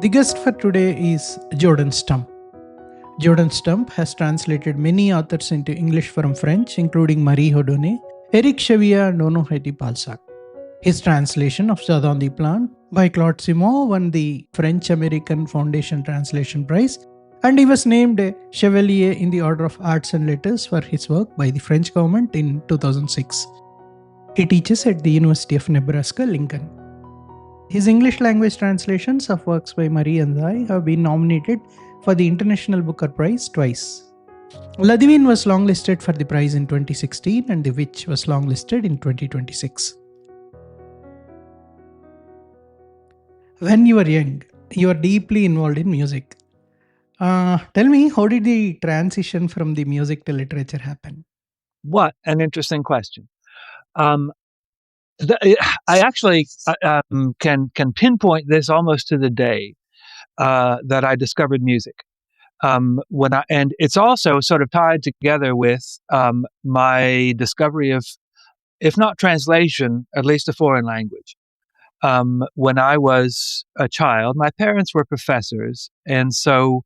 The guest for today is Jordan Stump. Jordan Stump has translated many authors into English from French, including Marie Redonnet, Eric Chevillard, and Honoré de Balzac. His translation of Jardin the Plant by Claude Simon won the French-American Foundation Translation Prize, and he was named a Chevalier in the Order of Arts and Letters for his work by the French government in 2006. He teaches at the University of Nebraska, Lincoln. His English language translations of works by Marie NDiaye have been nominated for the International Booker Prize twice. Ladivine was longlisted for the prize in 2016 and The Witch was longlisted in 2026. When you were young, you were deeply involved in music. Tell me, how did the transition from the music to literature happen? What an interesting question. I actually can pinpoint this almost to the day that I discovered music. And it's also sort of tied together with my discovery of, if not translation, at least a foreign language. When I was a child, my parents were professors, and so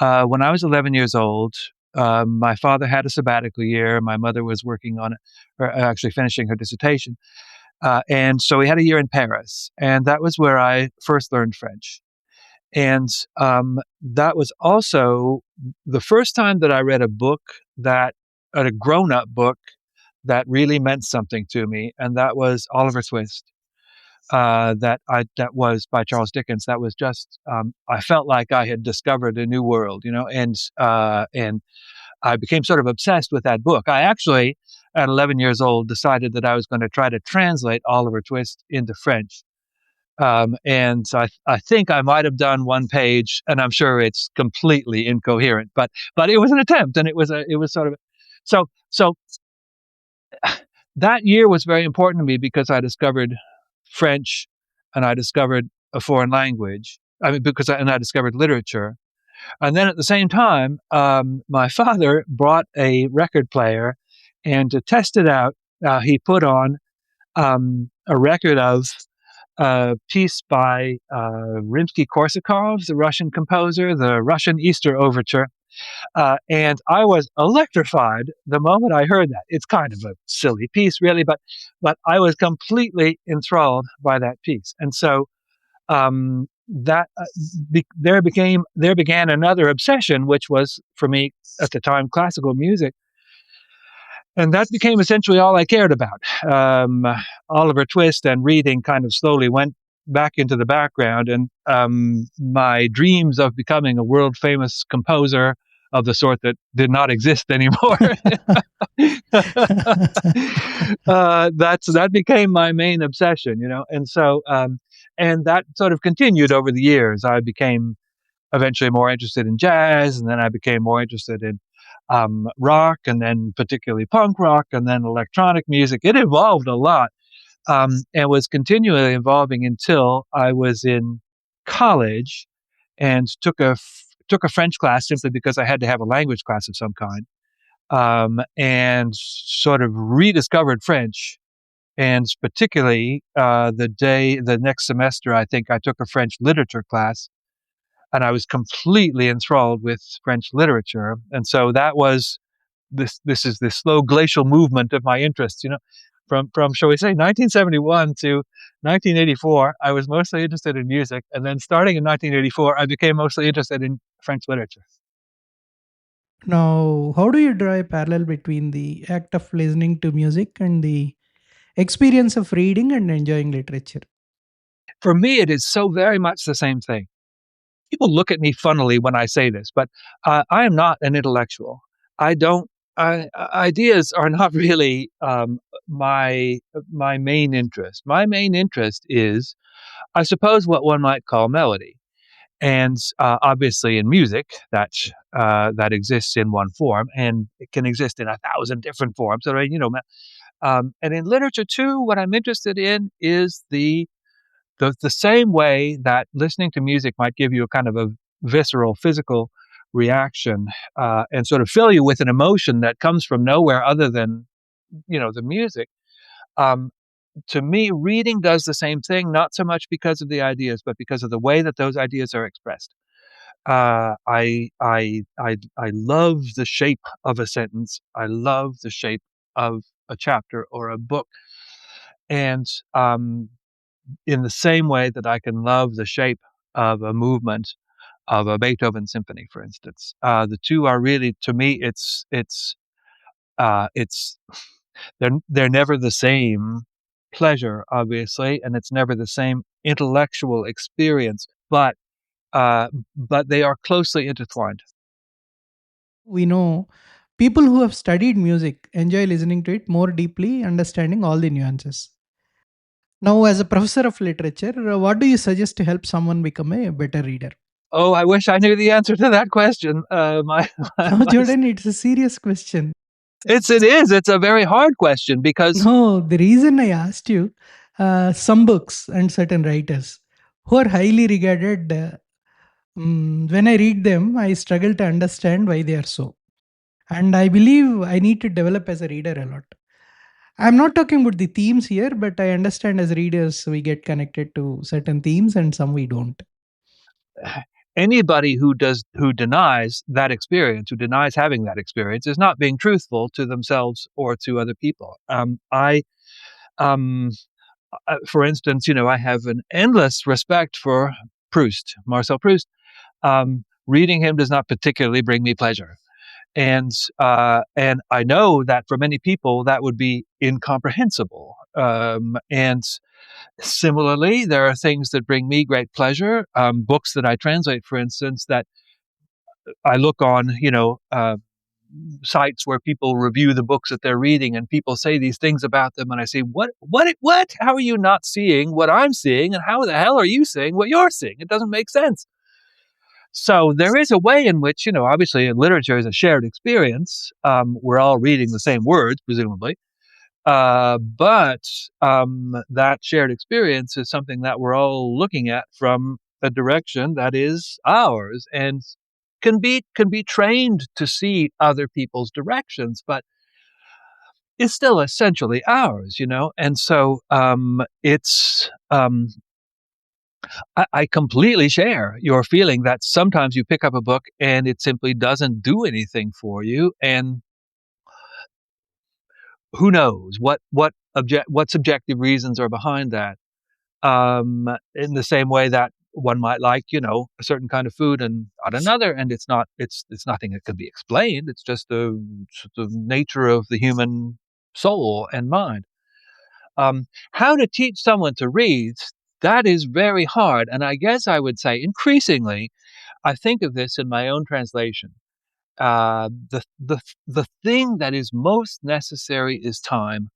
when I was 11 years old, my father had a sabbatical year. My mother was working on, or actually finishing her dissertation. And so we had a year in Paris, and that was where I first learned French. And that was also the first time that I read a book a grown-up book that really meant something to me, and that was Oliver Twist. That was by Charles Dickens. That was just I felt like I had discovered a new world, and I became sort of obsessed with that book. I actually, at 11 years old, decided that I was going to try to translate Oliver Twist into French. And so I think I might have done one page, and I'm sure it's completely incoherent, but it was an attempt, and it was sort of so that year was very important to me because I discovered French, and I discovered a foreign language. I discovered literature. And then at the same time, my father brought a record player, and to test it out, he put on a record of a piece by Rimsky-Korsakov, the Russian composer, the Russian Easter Overture. And I was electrified the moment I heard that. It's kind of a silly piece, really, but I was completely enthralled by that piece. And so there began another obsession, which was, for me at the time, classical music. And that became essentially all I cared about. Oliver Twist and reading kind of slowly went back into the background, and my dreams of becoming a world-famous composer of the sort that did not exist anymore, that became my main obsession, And so, and that sort of continued over the years. I became eventually more interested in jazz, and then I became more interested in rock, and then particularly punk rock, and then electronic music. It evolved a lot, and was continually evolving until I was in college and took a French class simply because I had to have a language class of some kind, and sort of rediscovered French. And particularly the next semester, I think I took a French literature class, and I was completely enthralled with French literature. And so that was this is this slow glacial movement of my interests, from shall we say 1971 to 1984, I was mostly interested in music, and then starting in 1984, I became mostly interested in French literature. Now, how do you draw a parallel between the act of listening to music and the experience of reading and enjoying literature? For me, it is so very much the same thing. People look at me funnily when I say this, but I am not an intellectual. Ideas are not really my main interest. My main interest is, I suppose, what one might call melody, and obviously in music that exists in one form, and it can exist in 1,000 different forms. So, and in literature too, what I'm interested in is the same way that listening to music might give you a kind of a visceral, physical reaction, and sort of fill you with an emotion that comes from nowhere other than, the music. to me, reading does the same thing, not so much because of the ideas, but because of the way that those ideas are expressed. I love the shape of a sentence. I love the shape of a chapter or a book, and in the same way that I can love the shape of a movement of a Beethoven symphony, for instance. The two are really, to me, it's they're never the same pleasure, obviously, and it's never the same intellectual experience, but they are closely intertwined. We know people who have studied music enjoy listening to it more deeply, understanding all the nuances. Now, as a professor of literature, what do you suggest to help someone become a better reader? Oh, I wish I knew the answer to that question. No, Jordan, it's a serious question. It is. It's a very hard question because No, the reason I asked you, some books and certain writers who are highly regarded, when I read them, I struggle to understand why they are so. And I believe I need to develop as a reader a lot. I'm not talking about the themes here, but I understand as readers we get connected to certain themes and some we don't. anybody who denies that experience, who denies having that experience, is not being truthful to themselves or to other people. For instance, I have an endless respect for Marcel Proust. Reading him does not particularly bring me pleasure. And I know that for many people that would be incomprehensible. And similarly, there are things that bring me great pleasure. Books that I translate, for instance, that I look on, sites where people review the books that they're reading, and people say these things about them, and I say, what? How are you not seeing what I'm seeing, and how the hell are you seeing what you're seeing? It doesn't make sense. So there is a way in which, obviously literature is a shared experience. We're all reading the same words, presumably. But that shared experience is something that we're all looking at from a direction that is ours and can be trained to see other people's directions, but it's still essentially ours, And so it's I completely share your feeling that sometimes you pick up a book and it simply doesn't do anything for you, and who knows what subjective reasons are behind that. In the same way that one might like, a certain kind of food and not another, and it's nothing that can be explained. It's just the nature of the human soul and mind. How to teach someone to read, that is very hard. And I guess I would say increasingly, I think of this in my own translation. The thing that is most necessary is time,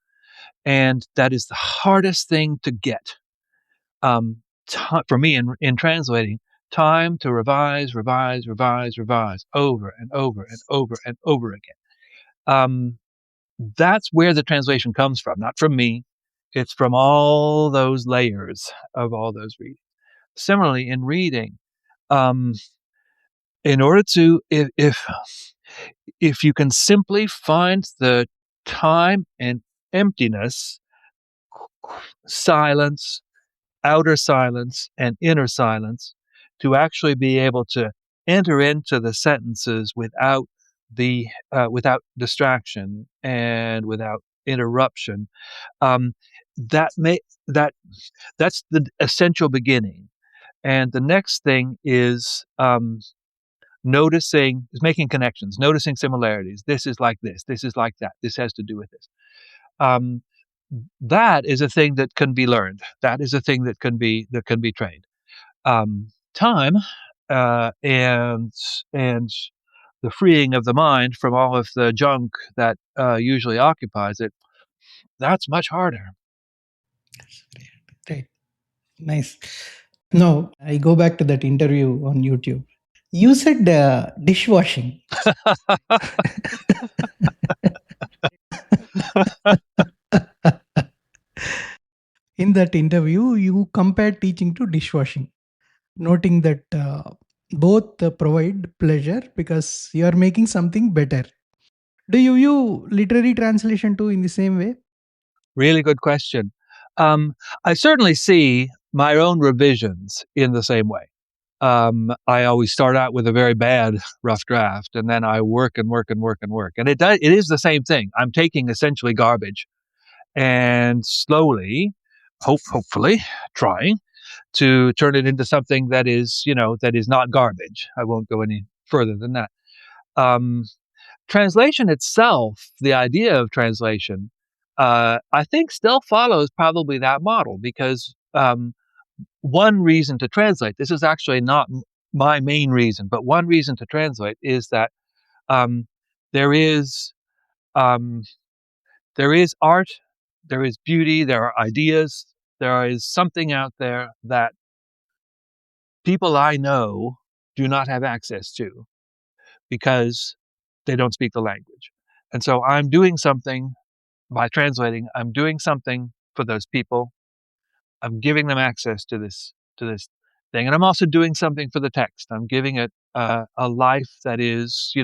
and that is the hardest thing to get. For me in translating, time to revise over and over and over and over again. That's where the translation comes from, not from me. It's from all those layers of all those readings. Similarly, in reading, in order to, if you can simply find the time and emptiness, silence, outer silence, and inner silence, to actually be able to enter into the sentences without distraction and without interruption, that's the essential beginning. And the next thing is making connections, noticing similarities. This is like this. This is like that. This has to do with this. That is a thing that can be learned. That is a thing that can be trained. Time and the freeing of the mind from all of the junk that usually occupies it. That's much harder. Right. Nice. Now, I go back to that interview on YouTube. You said dishwashing. In that interview, you compared teaching to dishwashing, noting that both provide pleasure because you are making something better. Do you view literary translation too in the same way? Really good question. I certainly see my own revisions in the same way. I always start out with a very bad rough draft, and then I work and work and work and work. And it is the same thing. I'm taking essentially garbage and slowly, hopefully, trying to turn it into something that is, that is not garbage. I won't go any further than that. Translation itself, the idea of translation, I think still follows probably that model, because one reason to translate, this is actually not my main reason, but one reason to translate is that there is art, there is beauty, there are ideas, there is something out there that people I know do not have access to because they don't speak the language. And so I'm doing something by translating. I'm doing something for those people. I'm giving them access to this thing, and I'm also doing something for the text. I'm giving it a life that is,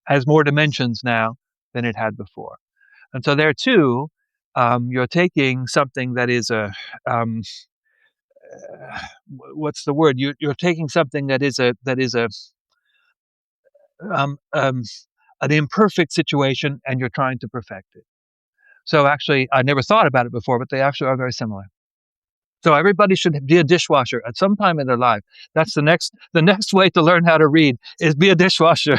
has more dimensions now than it had before. And so there too, you're taking something that is what's the word? You're taking something that is an imperfect situation, and you're trying to perfect it. So actually, I never thought about it before, but they actually are very similar. So everybody should be a dishwasher at some time in their life. That's the next way to learn how to read is be a dishwasher.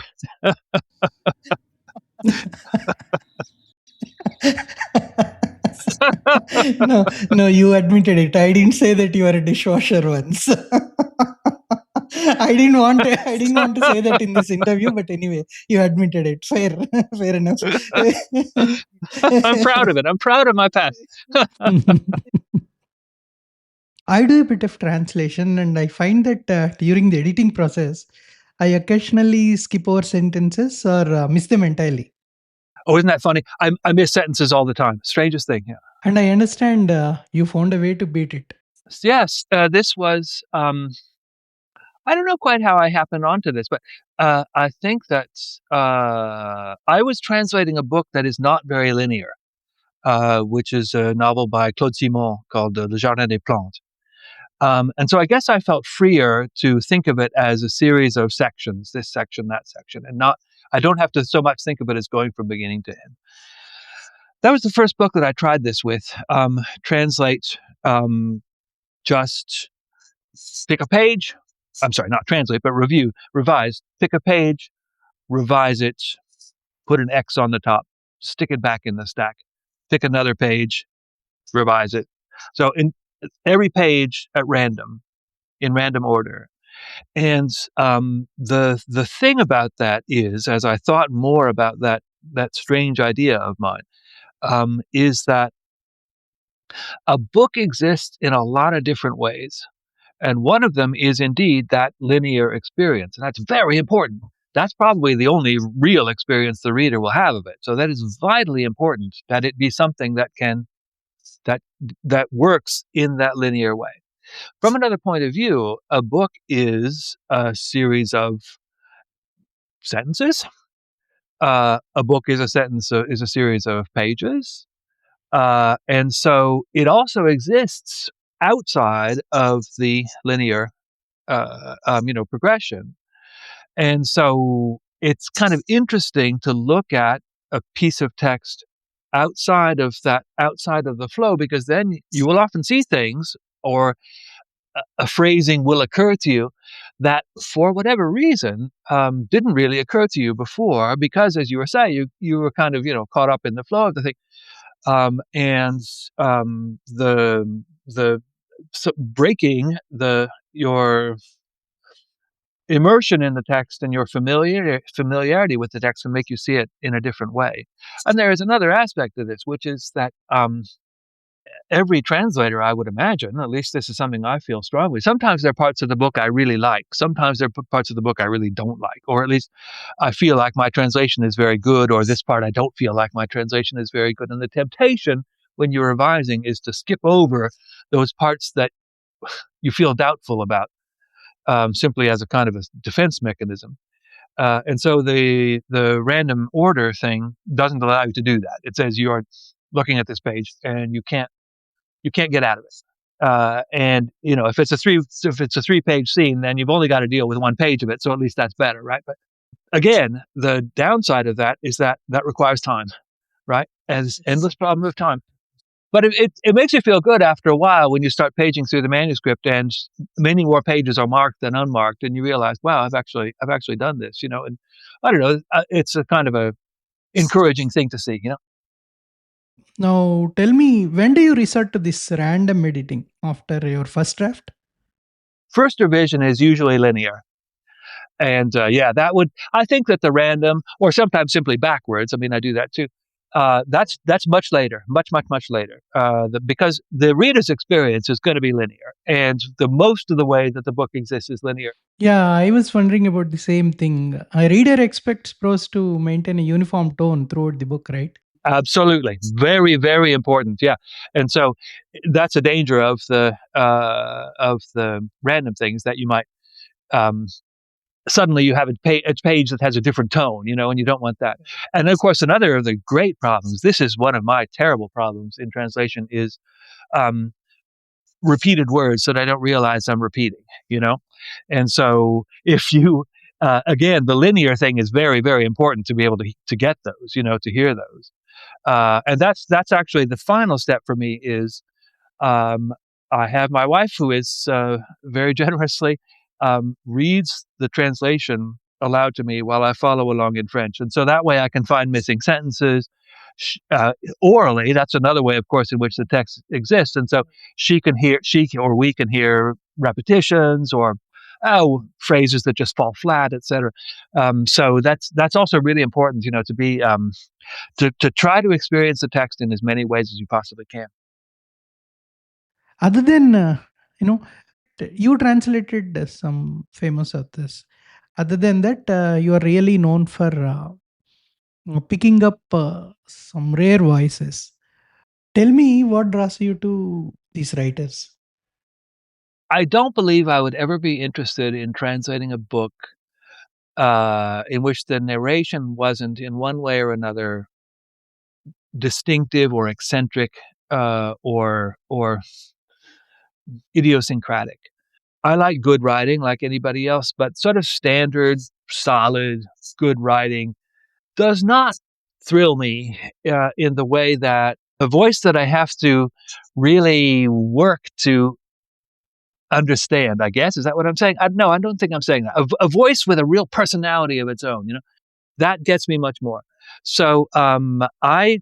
No, you admitted it. I didn't say that you are a dishwasher once. I didn't want to say that in this interview, but anyway, you admitted it. Fair enough. I'm proud of it. I'm proud of my past. I do a bit of translation, and I find that during the editing process, I occasionally skip over sentences or miss them entirely. Oh, isn't that funny? I miss sentences all the time. Strangest thing. Yeah. And I understand you found a way to beat it. Yes, this was. I don't know quite how I happened onto this, but I think that I was translating a book that is not very linear, which is a novel by Claude Simon called Le Jardin des Plantes. And so I guess I felt freer to think of it as a series of sections, this section, that section, and I don't have to so much think of it as going from beginning to end. That was the first book that I tried this with. Translate, just pick a page. I'm sorry, not translate, but revise. Pick a page, revise it, put an X on the top, stick it back in the stack. Pick another page, revise it. So in every page at random, in random order. And the thing about that is, as I thought more about that strange idea of mine, is that a book exists in a lot of different ways. And one of them is indeed that linear experience. And that's very important. That's probably the only real experience the reader will have of it. So that is vitally important that it be something that works in that linear way. From another point of view, a book is a series of sentences. A book is a series of pages. And so it also exists outside of the linear progression. And so it's kind of interesting to look at a piece of text outside of the flow, because then you will often see things, or a phrasing will occur to you that for whatever reason didn't really occur to you before, because, as you were saying, you were kind of caught up in the flow of the thing. Breaking your immersion in the text and your familiarity with the text can make you see it in a different way. And there is another aspect of this, which is that every translator, I would imagine, at least this is something I feel strongly, sometimes there are parts of the book I really like, sometimes there are parts of the book I really don't like, or at least I feel like my translation is very good, or this part I don't feel like my translation is very good. And the temptation when you're revising is to skip over those parts that you feel doubtful about, simply as a kind of a defense mechanism. And so the random order thing doesn't allow you to do that. It says you are looking at this page and you can't you can't get out of it. And if it's a 3-page scene, then you've only got to deal with 1 page of it. So at least that's better, right? But again, the downside of that is that requires time, right? As endless problem of time. But it makes you feel good after a while when you start paging through the manuscript and many more pages are marked than unmarked, and you realize, wow, I've actually done this, and I don't know, it's a kind of a encouraging thing to see. Now, tell me, when do you resort to this random editing after your first draft? First revision is usually linear. And I think that the random, or sometimes simply backwards, I mean, I do that too. That's much later, much later, because the reader's experience is going to be linear, and the most of the way that the book exists is linear. Yeah, I was wondering about the same thing. A reader expects prose to maintain a uniform tone throughout the book, right? Absolutely, very, very important. Yeah, and so that's a danger of the random things, that you might suddenly you have a page that has a different tone, and you don't want that. And of course, another of the great problems, this is one of my terrible problems in translation, is repeated words that I don't realize I'm repeating, And so if you, again, the linear thing is very, very important to be able to get those, to hear those. And that's actually the final step for me is, I have my wife who is very generously reads the translation aloud to me while I follow along in French. And so that way I can find missing sentences orally. That's another way, of course, in which the text exists. And so we can hear repetitions or phrases that just fall flat, etc. So that's also really important, to be to try to experience the text in as many ways as you possibly can. Other than, you translated some famous authors. Other than that, you are really known for picking up some rare voices. Tell me what draws you to these writers. I don't believe I would ever be interested in translating a book in which the narration wasn't in one way or another distinctive or eccentric or idiosyncratic. I like good writing like anybody else, but sort of standard, solid, good writing does not thrill me in the way that a voice that I have to really work to understand, I guess. Is that what I'm saying? No, I don't think I'm saying that. A voice with a real personality of its own, that gets me much more. So I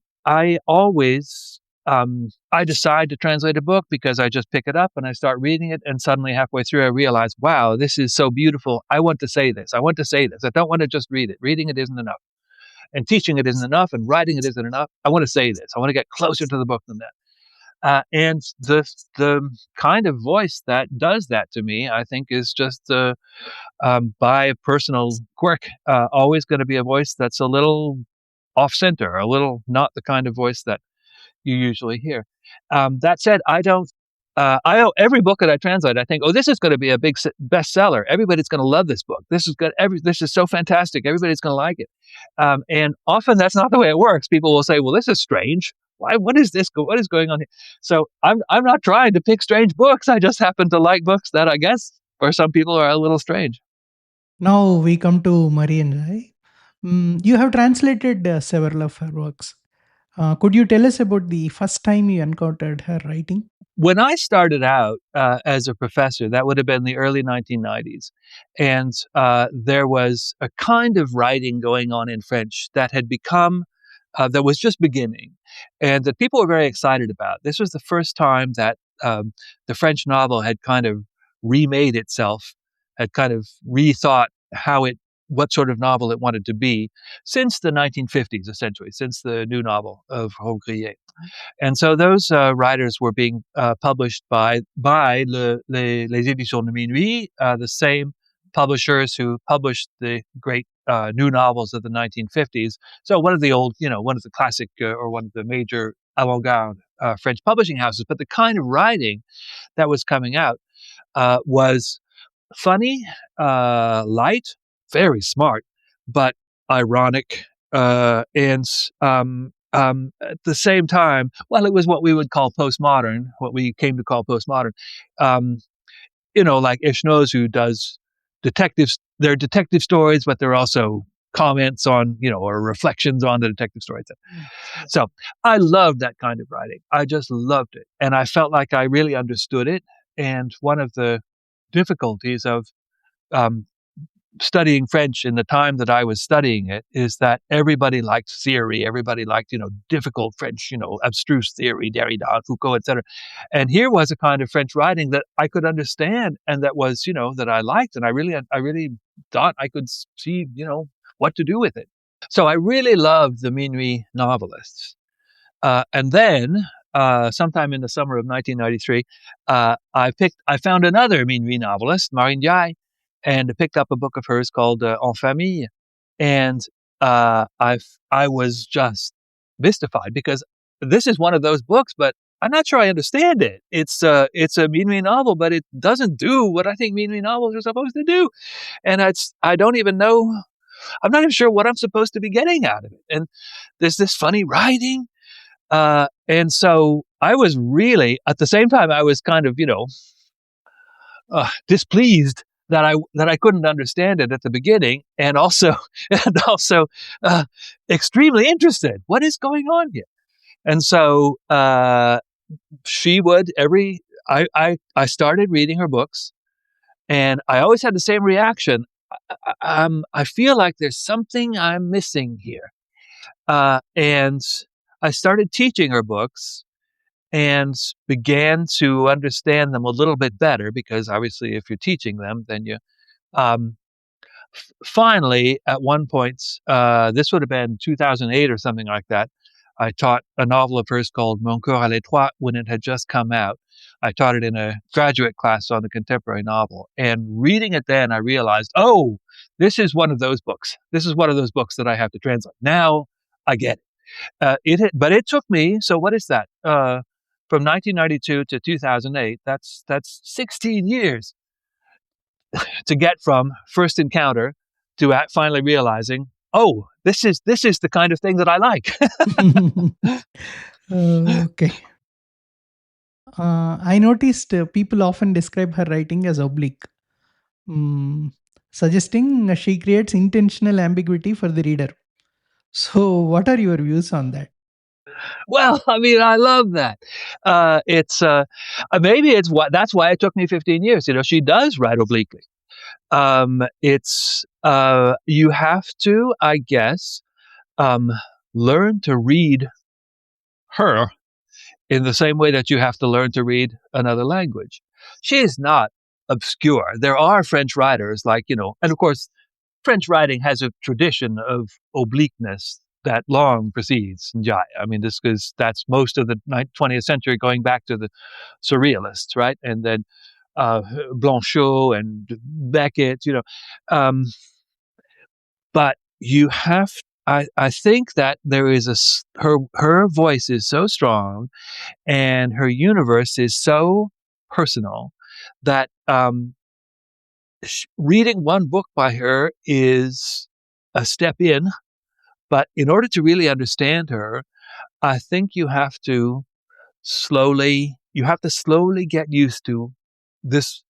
always I decide to translate a book because I just pick it up and I start reading it, and suddenly halfway through I realize, wow, this is so beautiful. I want to say this. I want to say this. I don't want to just read it. Reading it isn't enough, and teaching it isn't enough, and writing it isn't enough. I want to say this. I want to get closer to the book than that. And the kind of voice that does that to me, I think, is just by personal quirk, always going to be a voice that's a little off center, a little not the kind of voice that you usually hear. That said, I don't. Every book that I translate, I think, oh, this is going to be a big bestseller. Everybody's going to love this book. This is good. This is so fantastic. Everybody's going to like it. And often that's not the way it works. People will say, well, this is strange. Why? What is this? What is going on here? So I'm not trying to pick strange books. I just happen to like books that I guess for some people are a little strange. Now we come to Marie NDiaye. You have translated several of her works. Could you tell us about the first time you encountered her writing? When I started out as a professor, that would have been the early 1990s, and there was a kind of writing going on in French that had become that was just beginning, and that people were very excited about. This was the first time that the French novel had kind of remade itself, had kind of rethought what sort of novel it wanted to be since the 1950s, essentially, since the new novel of Honoré. And so those writers were being published by les Éditions de Minuit, the same publishers who published the great new novels of the 1950s. So one of the classic or one of the major avant-garde French publishing houses. But the kind of writing that was coming out was funny, light, very smart, but ironic, and at the same time, well, it was what we would call postmodern, what we came to call postmodern. Um, like Ishnoz, who does detectives, they're detective stories, but they're also comments on, or reflections on the detective stories. So I loved that kind of writing. I just loved it. And I felt like I really understood it. And one of the difficulties of um, studying French in the time that I was studying it is that everybody liked theory. Everybody liked, difficult French, abstruse theory, Derrida, Foucault, etc. And here was a kind of French writing that I could understand and that was, that I liked. And I really thought I could see, what to do with it. So I really loved the Minuit novelists. And then, sometime in the summer of 1993, I found another Minuit novelist, Marie NDiaye, and picked up a book of hers called En Famille. And I was just mystified because this is one of those books, but I'm not sure I understand it. It's a Minuit novel, but it doesn't do what I think Minuit novels are supposed to do. And I don't even know. I'm not even sure what I'm supposed to be getting out of it. And there's this funny writing. And so I was really, at the same time, I was kind of, displeased that I couldn't understand it at the beginning, and also extremely interested. What is going on here? And so she would I started reading her books, and I always had the same reaction. I feel like there's something I'm missing here, and I started teaching her books and began to understand them a little bit better because obviously if you're teaching them, then you, finally, at one point, this would have been 2008 or something like that, I taught a novel of hers called Mon Cœur à l'étroit when it had just come out. I taught it in a graduate class on the contemporary novel. And reading it then, I realized, oh, this is one of those books. This is one of those books that I have to translate. Now I get it. But it took me, so what is that? From 1992 to 2008, that's 16 years to get from first encounter to finally realizing, oh, this is the kind of thing that I like. Okay. I noticed people often describe her writing as oblique, suggesting she creates intentional ambiguity for the reader. So, what are your views on that? Well, I mean, I love that. It's maybe it's that's why it took me 15 years. She does write obliquely. It's you have to, I guess, learn to read her in the same way that you have to learn to read another language. She is not obscure. There are French writers like, and of course, French writing has a tradition of obliqueness that long precedes NDiaye. I mean, that's most of the 20th century, going back to the Surrealists, right? And then Blanchot and Beckett, but you have. I think that there is her voice is so strong, and her universe is so personal that reading one book by her is a step in. But in order to really understand her, I think you have to slowly get used to this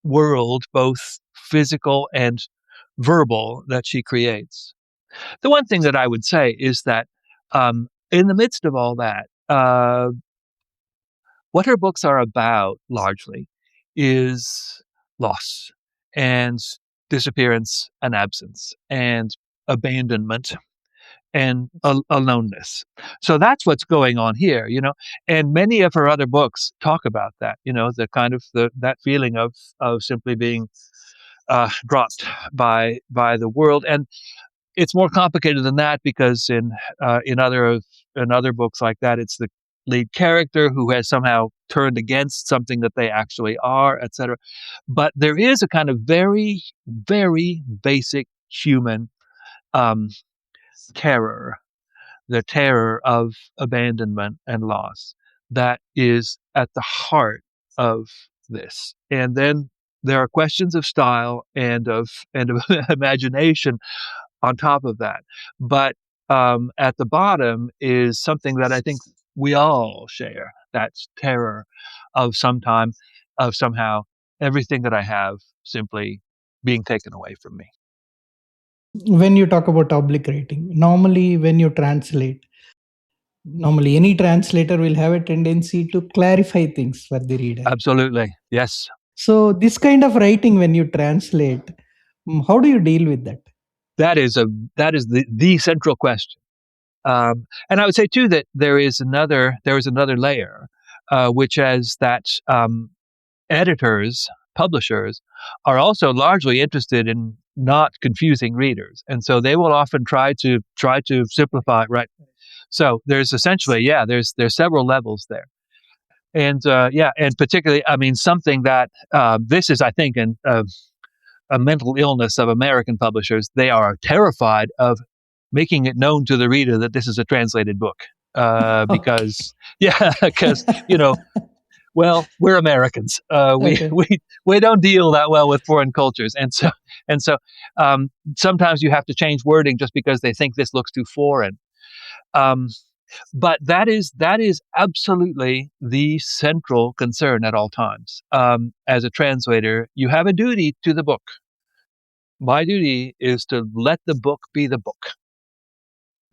world, both physical and verbal, that she creates. The one thing that I would say is that in the midst of all that, what her books are about largely is loss and disappearance and absence and abandonment and aloneness. So that's what's going on here, and many of her other books talk about that, the kind of that feeling of simply being dropped by the world. And it's more complicated than that because in other books like that, it's the lead character who has somehow turned against something that they actually are, etc. But there is a kind of very, very basic human terror, the terror of abandonment and loss, that is at the heart of this. And then there are questions of style and of imagination on top of that. But at the bottom is something that I think we all share. That's terror of somehow everything that I have simply being taken away from me. When you talk about obligating, normally when you translate, normally any translator will have a tendency to clarify things for the reader. Absolutely. Yes. So this kind of writing, when you translate, how do you deal with that? That is the central question. And I would say too that there is another layer, which is that editors, publishers, are also largely interested in not confusing readers, and so they will often try to simplify. Right. So there's essentially there's several levels there, and and particularly, I mean, something that this is, I think, a mental illness of American publishers. They are terrified of making it known to the reader that this is a translated book, because well, we're Americans. Okay. We don't deal that well with foreign cultures, and so sometimes you have to change wording just because they think this looks too foreign. But that is absolutely the central concern at all times. As a translator, you have a duty to the book. My duty is to let the book be the book.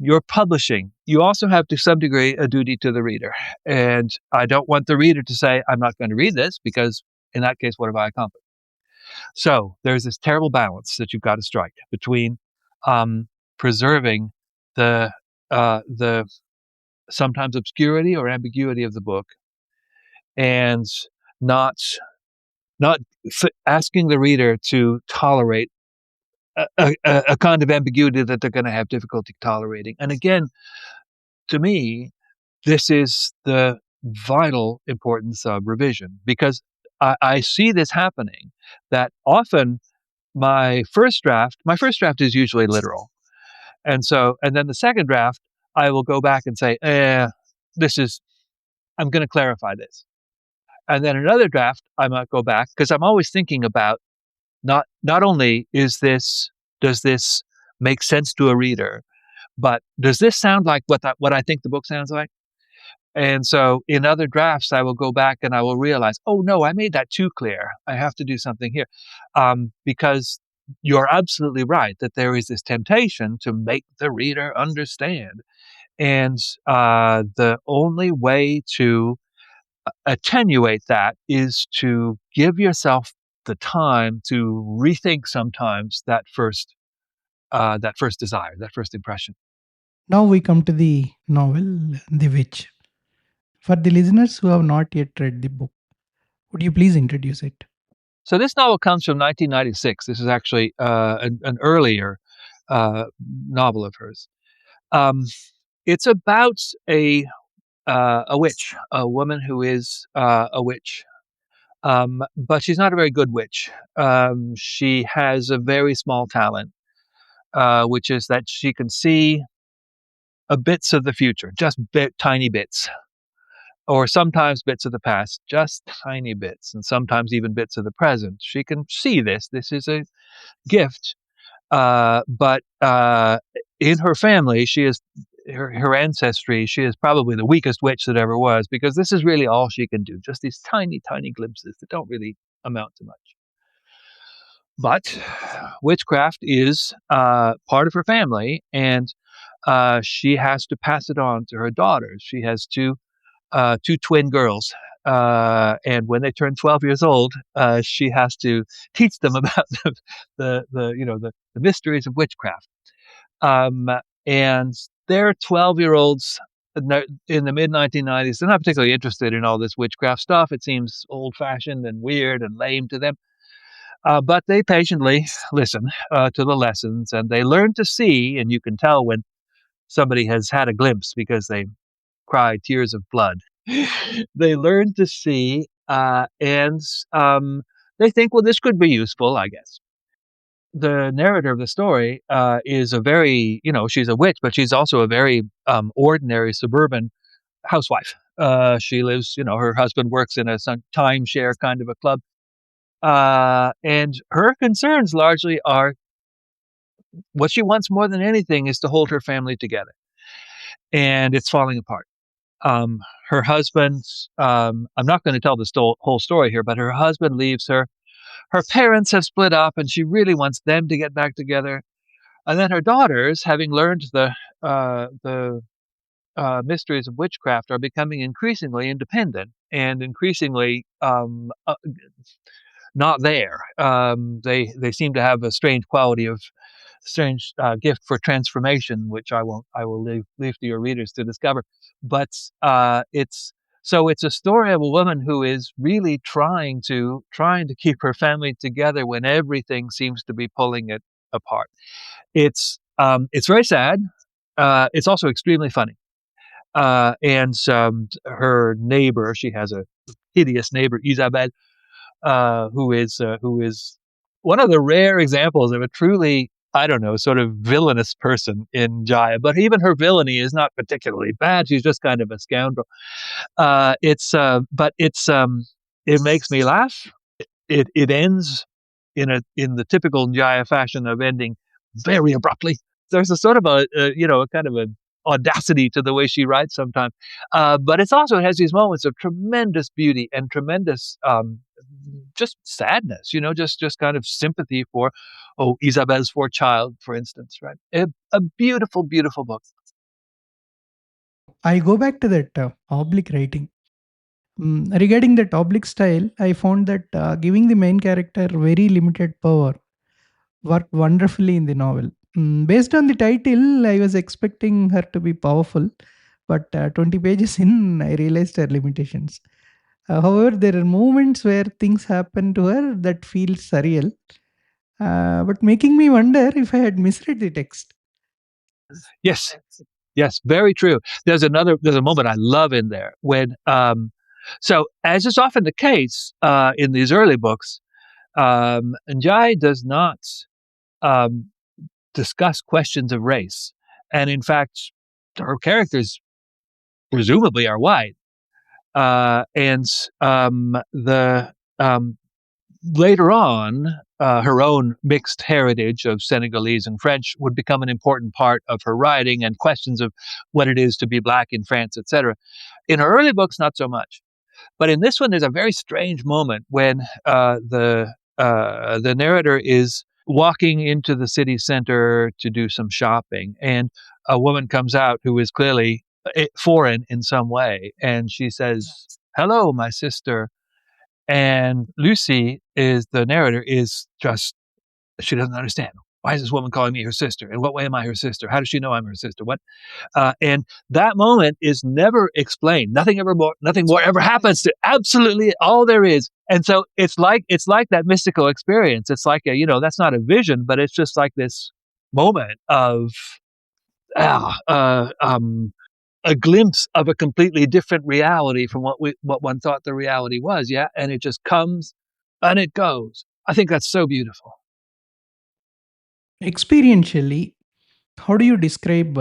You're publishing. You also have, to some degree, a duty to the reader. And I don't want the reader to say, I'm not going to read this, because in that case, what have I accomplished? So there's this terrible balance that you've got to strike between preserving the sometimes obscurity or ambiguity of the book, and not asking the reader to tolerate a kind of ambiguity that they're going to have difficulty tolerating. And again, to me, this is the vital importance of revision, because I see this happening, that often my first draft is usually literal. And then the second draft, I will go back and say, I'm going to clarify this. And then another draft, I might go back, because I'm always thinking about not only does this make sense to a reader, but does this sound like what I think the book sounds like? And so in other drafts, I will go back and I will realize, oh no, I made that too clear. I have to do something here. Because you're absolutely right that there is this temptation to make the reader understand. And the only way to attenuate that is to give yourself the time to rethink sometimes that first desire, that first impression. Now we come to the novel The Witch. For the listeners who have not yet read the book, would you please introduce it? So this novel comes from 1996. This is actually an earlier novel of hers. It's about a witch, a woman who is a witch, but she's not a very good witch. She has a very small talent, which is that she can see bits of the future, just tiny bits, or sometimes bits of the past, just tiny bits, and sometimes even bits of the present. She can see this. This is a gift, but in her family, she is her ancestry. She is probably the weakest witch that ever was, because this is really all she can do. Just these tiny, tiny glimpses that don't really amount to much. But witchcraft is part of her family, and she has to pass it on to her daughters. She has two twin girls, and when they turn 12 years old, she has to teach them about the mysteries of witchcraft. And they're 12-year-olds in the mid 1990s. They're not particularly interested in all this witchcraft stuff. It seems old-fashioned and weird and lame to them. But they patiently listen to the lessons, and they learn to see. And you can tell when somebody has had a glimpse, because they cry tears of blood. They learn to see, and they think, well, this could be useful, I guess. The narrator of the story is a very, she's a witch, but she's also a very ordinary suburban housewife. She lives, her husband works in a timeshare kind of a club. And her concerns largely are what she wants more than anything is to hold her family together, and it's falling apart. Her husband, I'm not going to tell the whole story here, but her husband leaves her. Her parents have split up, and she really wants them to get back together. And then her daughters, having learned the mysteries of witchcraft, are becoming increasingly independent and increasingly not there. They seem to have a strange gift for transformation, which I will leave to your readers to discover. But it's a story of a woman who is really trying to keep her family together when everything seems to be pulling it apart. It's very sad. It's also extremely funny. And her neighbor, she has a hideous neighbor, Isabelle, who is one of the rare examples of a truly, I don't know, sort of villainous person in Jaya. But even her villainy is not particularly bad. She's just kind of a scoundrel. It makes me laugh. It ends in the typical Jaya fashion of ending very abruptly. There's a sort of a kind of an audacity to the way she writes sometimes, but it has these moments of tremendous beauty and tremendous just sadness. Just kind of sympathy for Isabelle's poor child, for instance. Right, a beautiful, beautiful book. I go back to that oblique writing. Regarding that oblique style, I found that giving the main character very limited power worked wonderfully in the novel. Based on the title, I was expecting her to be powerful, but 20 pages in, I realized her limitations. However, there are moments where things happen to her that feel surreal, but making me wonder if I had misread the text. Yes, very true. There's a moment I love in there when, so as is often the case in these early books, Njai does not discuss questions of race, and in fact, her characters presumably are white, and the later on, her own mixed heritage of Senegalese and French would become an important part of her writing, and questions of what it is to be black in France, etc. In her early books, not so much. But in this one, there's a very strange moment when the narrator is walking into the city center to do some shopping, and a woman comes out who is clearly foreign in some way, and she says, "Hello, my sister." And Lucy, is the narrator, is just, she doesn't understand. Why is this woman calling me her sister? In what way am I her sister? How does she know I'm her sister? What? And that moment is never explained. Nothing more ever happens to absolutely all there is. And so it's like that mystical experience. It's like that's not a vision, but it's just like this moment of a glimpse of a completely different reality from what one thought the reality was. Yeah, and it just comes and it goes. I think that's so beautiful. Experientially, how do you describe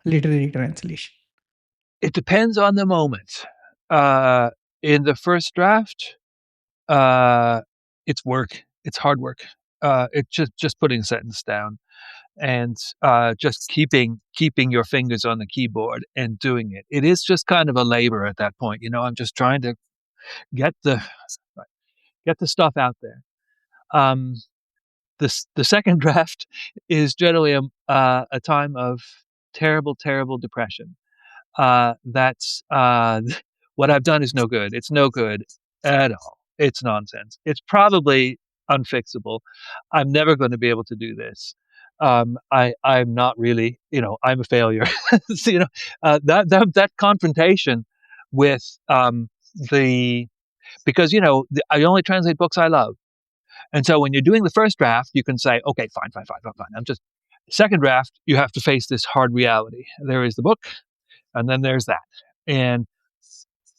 literary translation? It depends on the moment. In the first draft, it's work. It's hard work. It's just putting a sentence down and just keeping your fingers on the keyboard and doing it. It is just kind of a labor at that point. I'm just trying to get the stuff out there. The second draft is generally a time of terrible, terrible depression. That's what I've done is no good. It's no good at all. It's nonsense. It's probably unfixable. I'm never going to be able to do this. I'm not really, I'm a failure. So, that confrontation with because I only translate books I love. And so when you're doing the first draft, you can say, okay, fine. I'm just, second draft, you have to face this hard reality. There is the book, and then there's that. And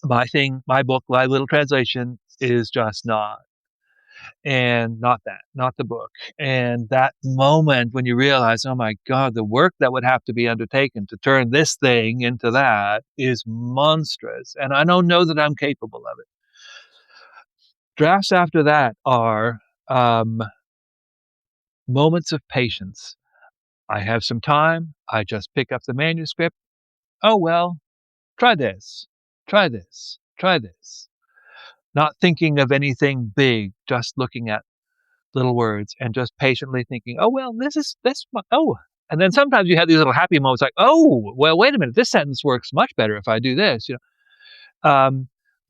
my book, my little translation is just not the book. And that moment when you realize, oh my God, the work that would have to be undertaken to turn this thing into that is monstrous. And I don't know that I'm capable of it. Drafts after that are moments of patience, I have some time. I just pick up the manuscript. Oh, well, try this, try this, try this. Not thinking of anything big, just looking at little words and just patiently thinking, oh, well, oh. And then sometimes you have these little happy moments like, oh, well, wait a minute, this sentence works much better if I do this.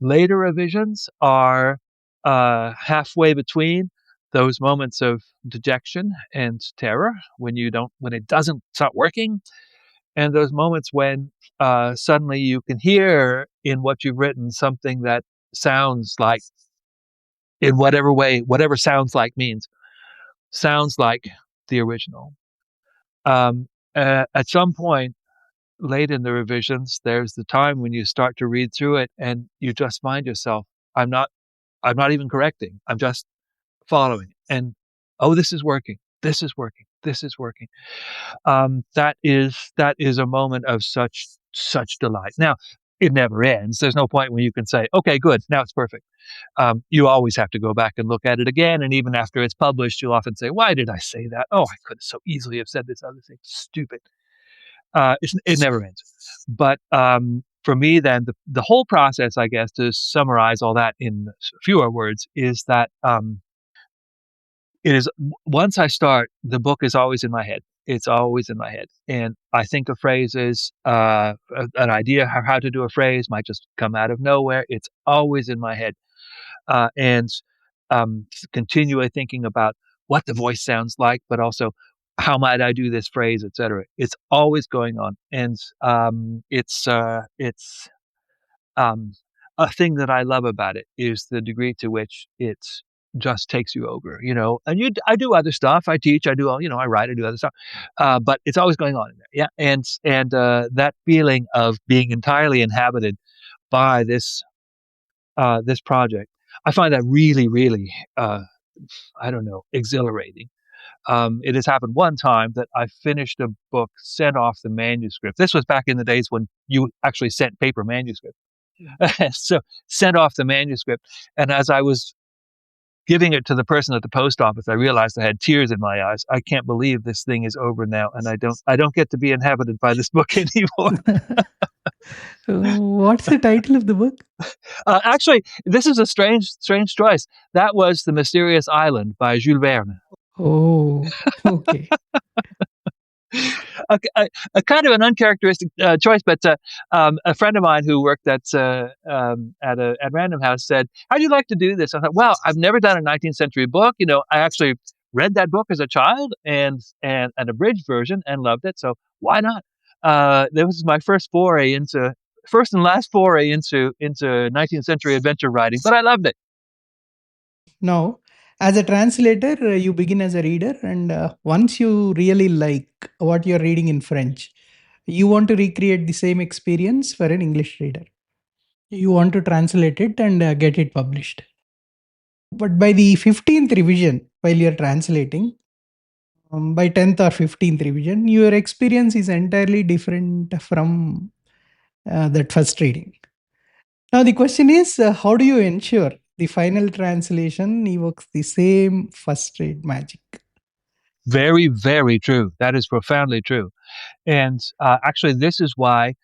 Later revisions are halfway between those moments of dejection and terror when it doesn't start working, and those moments when suddenly you can hear in what you've written something that sounds like, in whatever way, whatever sounds like means, sounds like the original. At some point late in the revisions, there's the time when you start to read through it and you just find yourself, I'm not even correcting. I'm just following. And, oh, this is working. This is working. This is working. That is a moment of such delight. Now, it never ends. There's no point when you can say, okay, good, now it's perfect. You always have to go back and look at it again. And even after it's published, you'll often say, why did I say that? Oh, I could so easily have said this other thing. Stupid. It never ends. But for me, then, the whole process, I guess, to summarize all that in fewer words, is that it is, once I start, the book is always in my head. It's always in my head. And I think of phrases, an idea of how to do a phrase might just come out of nowhere. It's always in my head. And continually thinking about what the voice sounds like, but also how might I do this phrase, etc. It's always going on. And it's a thing that I love about it is the degree to which it just takes you over, and I do other stuff. I teach, I do, I write, I do other stuff. But it's always going on in there. Yeah. And that feeling of being entirely inhabited by this project, I find that really, really, exhilarating. It has happened one time that I finished a book, sent off the manuscript. This was back in the days when you actually sent paper manuscript. So sent off the manuscript. And as I was giving it to the person at the post office, I realized I had tears in my eyes. I can't believe this thing is over now. And I don't get to be inhabited by this book anymore. What's the title of the book? Actually, this is a strange choice. That was The Mysterious Island by Jules Verne. Oh, okay. A kind of an uncharacteristic choice, but a friend of mine who worked at Random House said, "How'd you like to do this?" I thought, well, I've never done a 19th century book. I actually read that book as a child and an abridged version and loved it. So why not? That was my first and last foray into 19th century adventure writing, but I loved it. Now, as a translator, you begin as a reader, and once you really like what you're reading in French, you want to recreate the same experience for an English reader. You want to translate it and get it published. But by the 15th revision, while you're translating, by 10th or 15th revision, your experience is entirely different from that first reading. Now, the question is, how do you ensure the final translation evokes the same first read magic? Very, very true. That is profoundly true. And actually, this is why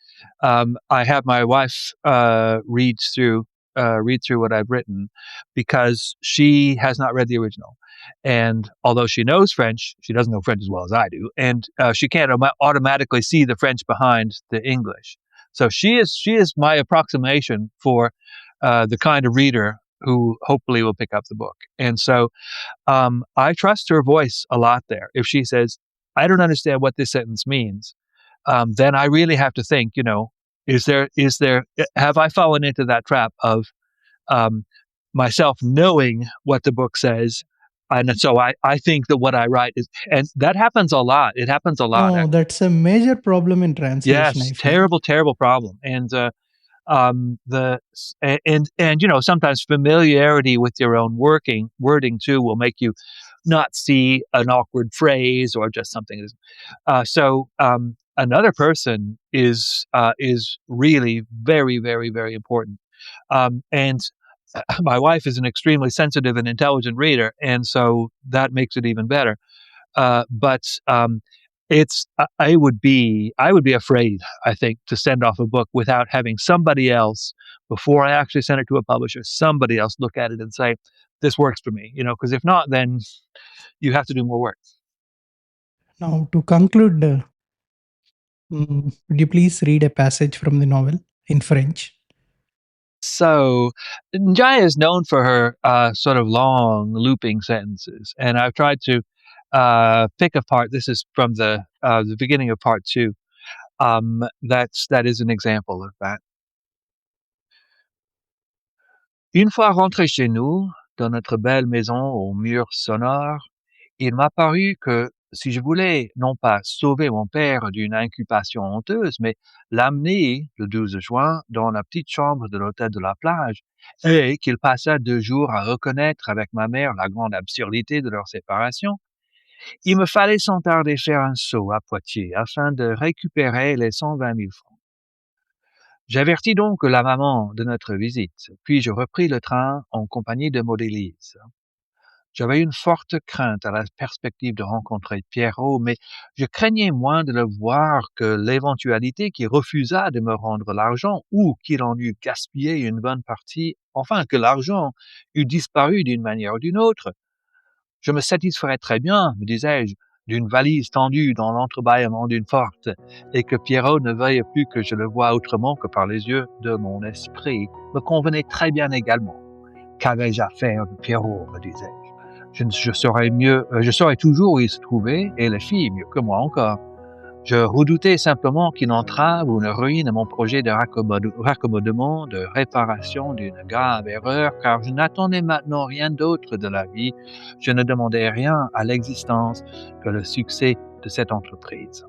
I have my wife read through what I've written, because she has not read the original. And although she knows French, she doesn't know French as well as I do. And she can't automatically see the French behind the English. So she is my approximation for the kind of reader who hopefully will pick up the book. And so I trust her voice a lot there. If she says, I don't understand what this sentence means, then I really have to think, have I fallen into that trap of myself knowing what the book says? And so I think that what I write is, and that happens a lot. It happens a lot. Oh, that's a major problem in translation. Yes, terrible problem. And sometimes familiarity with your own wording too will make you not see an awkward phrase or just something. So another person is really very, very, very important. And my wife is an extremely sensitive and intelligent reader, and so that makes it even better. But I would be afraid, I think, to send off a book without having somebody else, before I actually send it to a publisher, somebody else look at it and say, this works for me, because if not, then you have to do more work. Now, to conclude, would you please read a passage from the novel in French? So, NDiaye is known for her sort of long looping sentences, and I've tried to pick apart. This is from the beginning of part 2. That is an example of that. Une fois rentré chez nous, dans notre belle maison aux murs sonores, il m'a paru que si je voulais non pas sauver mon père d'une incubation honteuse, mais l'amener le 12 juin dans la petite chambre de l'hôtel de la plage, et qu'il passa 2 jours à reconnaître avec ma mère la grande absurdité de leur séparation, il me fallait sans tarder faire un saut à Poitiers afin de récupérer les 120 000 francs. J'avertis donc la maman de notre visite, puis je repris le train en compagnie de Modélise. J'avais une forte crainte à la perspective de rencontrer Pierrot, mais je craignais moins de le voir que l'éventualité qu'il refusât de me rendre l'argent ou qu'il en eût gaspillé une bonne partie, enfin que l'argent eût disparu d'une manière ou d'une autre. Je me satisferais très bien, me disais-je, d'une valise tendue dans l'entrebâillement d'une porte, et que Pierrot ne veuille plus que je le voie autrement que par les yeux de mon esprit, me convenait très bien également. Qu'avais-je à faire de Pierrot, me disais-je. Je saurais toujours où il se trouvait, et les filles mieux que moi encore. Je redoutais simplement qu'il entrave ou ne ruine mon projet de raccommodement, de réparation d'une grave erreur, car je n'attendais maintenant rien d'autre de la vie. Je ne demandais rien à l'existence que le succès de cette entreprise.